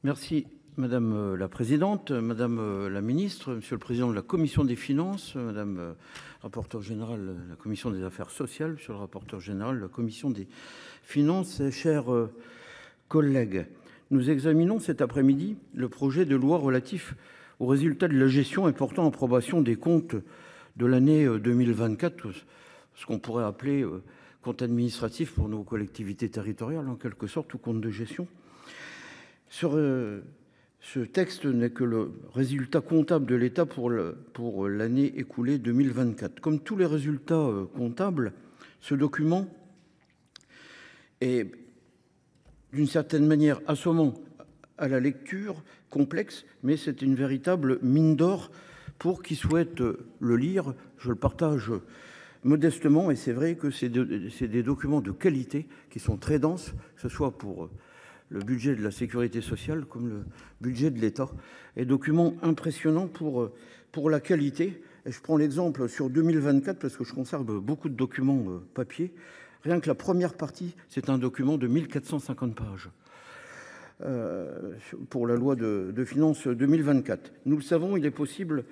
Merci Madame la Présidente, Madame la Ministre, Monsieur le Président de la Commission des Finances, Madame rapporteure générale de la Commission des Affaires sociales, Monsieur le rapporteur général de la Commission des Finances, chers collègues. Nous examinons cet après-midi le projet de loi relatif aux résultats de la gestion et portant approbation des comptes de l'année 2024, ce qu'on pourrait appeler compte administratif pour nos collectivités territoriales, en quelque sorte, ou compte de gestion. Ce texte n'est que le résultat comptable de l'État pour l'année écoulée 2024. Comme tous les résultats comptables, ce document est d'une certaine manière assommant à la lecture, complexe, mais c'est une véritable mine d'or pour qui souhaite le lire. Je le partage modestement et c'est vrai que c'est des documents de qualité qui sont très denses, que ce soit pour le budget de la sécurité sociale comme le budget de l'État, et document impressionnant pour la qualité. Et je prends l'exemple sur 2024 parce que je conserve beaucoup de documents papier. Rien que la première partie, c'est un document de 1450 pages pour la loi de finances 2024. Nous le savons, il est possible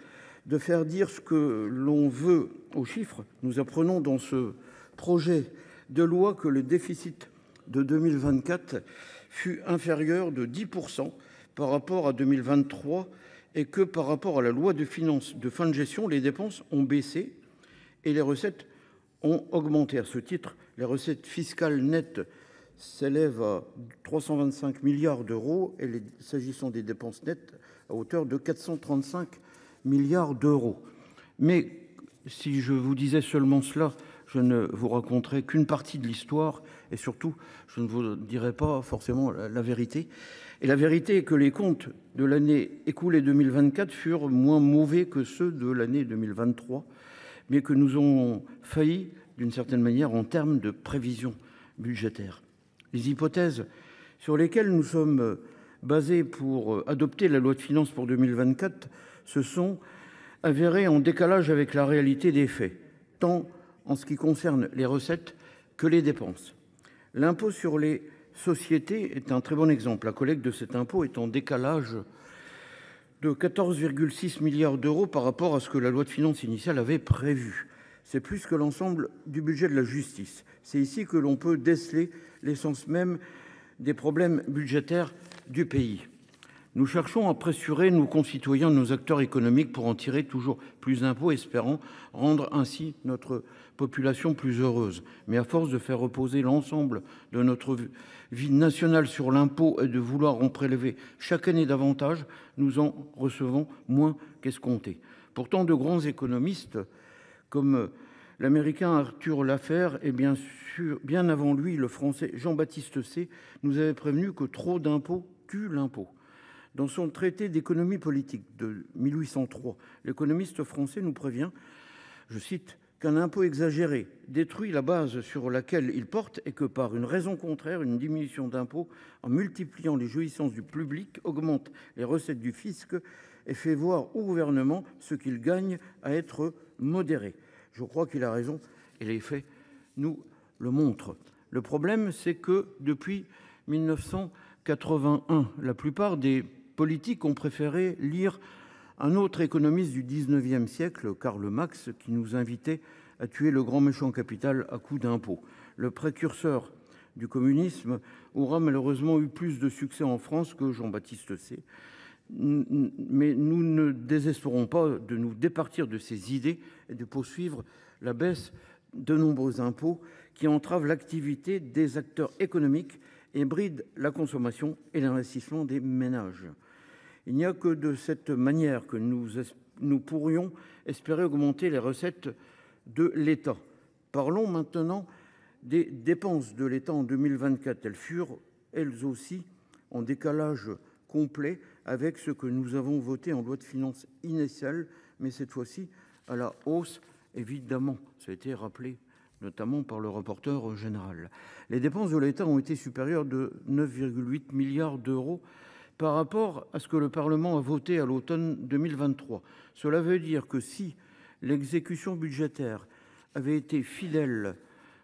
de faire dire ce que l'on veut aux chiffres. Nous apprenons dans ce projet de loi que le déficit de 2024 fut inférieur de 10% par rapport à 2023 et que par rapport à la loi de finances de fin de gestion, les dépenses ont baissé et les recettes ont augmenté. À ce titre, les recettes fiscales nettes s'élèvent à 325 milliards d'euros et s'agissant des dépenses nettes à hauteur de 435 milliards d'euros. Mais si je vous disais seulement cela, je ne vous raconterai qu'une partie de l'histoire et surtout, je ne vous dirai pas forcément la vérité. Et la vérité est que les comptes de l'année écoulée 2024 furent moins mauvais que ceux de l'année 2023, mais que nous avons failli d'une certaine manière en termes de prévision budgétaire. Les hypothèses sur lesquelles nous sommes basés pour adopter la loi de finances pour 2024 se sont avérées en décalage avec la réalité des faits, tant en ce qui concerne les recettes que les dépenses. L'impôt sur les sociétés est un très bon exemple. La collecte de cet impôt est en décalage de 14,6 milliards d'euros par rapport à ce que la loi de finances initiale avait prévu. C'est plus que l'ensemble du budget de la justice. C'est ici que l'on peut déceler l'essence même des problèmes budgétaires du pays. Nous cherchons à pressurer nos concitoyens, nos acteurs économiques pour en tirer toujours plus d'impôts, espérant rendre ainsi notre population plus heureuse. Mais à force de faire reposer l'ensemble de notre vie nationale sur l'impôt et de vouloir en prélever chaque année davantage, nous en recevons moins qu'escompté. Pourtant, de grands économistes comme l'américain Arthur Laffer et bien avant lui le français Jean-Baptiste Say nous avaient prévenu que trop d'impôts tue l'impôt. Dans son traité d'économie politique de 1803, l'économiste français nous prévient, je cite, qu'un impôt exagéré détruit la base sur laquelle il porte et que par une raison contraire, une diminution d'impôts en multipliant les jouissances du public augmente les recettes du fisc et fait voir au gouvernement ce qu'il gagne à être modéré. Je crois qu'il a raison et les faits nous le montrent. Le problème, c'est que depuis 1981, la plupart des politiques ont préféré lire un autre économiste du 19e siècle, Karl Marx, qui nous invitait à tuer le grand méchant capital à coups d'impôts. Le précurseur du communisme aura malheureusement eu plus de succès en France que Jean-Baptiste Say. Mais nous ne désespérons pas de nous départir de ces idées et de poursuivre la baisse de nombreux impôts qui entravent l'activité des acteurs économiques et brident la consommation et l'investissement des ménages. Il n'y a que de cette manière que nous pourrions espérer augmenter les recettes de l'État. Parlons maintenant des dépenses de l'État en 2024. Elles furent, elles aussi, en décalage complet avec ce que nous avons voté en loi de finances initiale, mais cette fois-ci à la hausse, évidemment. Ça a été rappelé notamment par le rapporteur général. Les dépenses de l'État ont été supérieures de 9,8 milliards d'euros par rapport à ce que le Parlement a voté à l'automne 2023. Cela veut dire que si l'exécution budgétaire avait été fidèle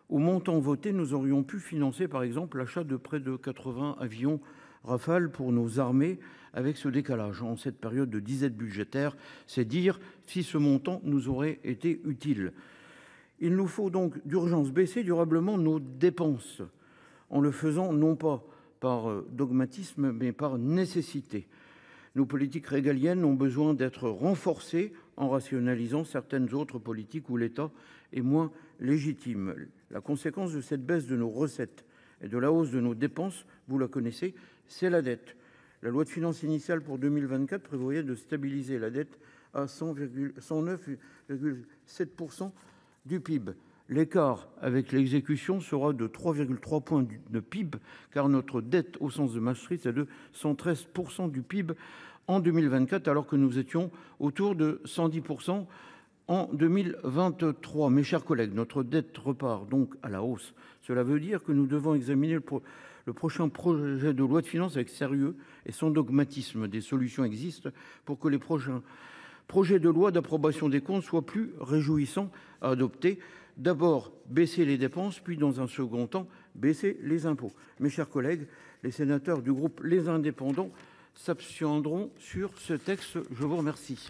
au montant voté, nous aurions pu financer par exemple l'achat de près de 80 avions Rafale pour nos armées avec ce décalage en cette période de disette budgétaire. C'est dire si ce montant nous aurait été utile. Il nous faut donc d'urgence baisser durablement nos dépenses en le faisant non pas par dogmatisme mais par nécessité. Nos politiques régaliennes ont besoin d'être renforcées en rationalisant certaines autres politiques où l'État est moins légitime. La conséquence de cette baisse de nos recettes et de la hausse de nos dépenses, vous la connaissez, c'est la dette. La loi de finances initiale pour 2024 prévoyait de stabiliser la dette à 109,7% du PIB. L'écart avec l'exécution sera de 3,3 points de PIB, car notre dette au sens de Maastricht est de 113% du PIB en 2024, alors que nous étions autour de 110% en 2023. Mes chers collègues, notre dette repart donc à la hausse. Cela veut dire que nous devons examiner le prochain projet de loi de finances avec sérieux et sans dogmatisme. Des solutions existent pour que les prochains projets de loi d'approbation des comptes soient plus réjouissants à adopter. D'abord, baisser les dépenses, puis dans un second temps, baisser les impôts. Mes chers collègues, les sénateurs du groupe Les Indépendants s'abstiendront sur ce texte. Je vous remercie.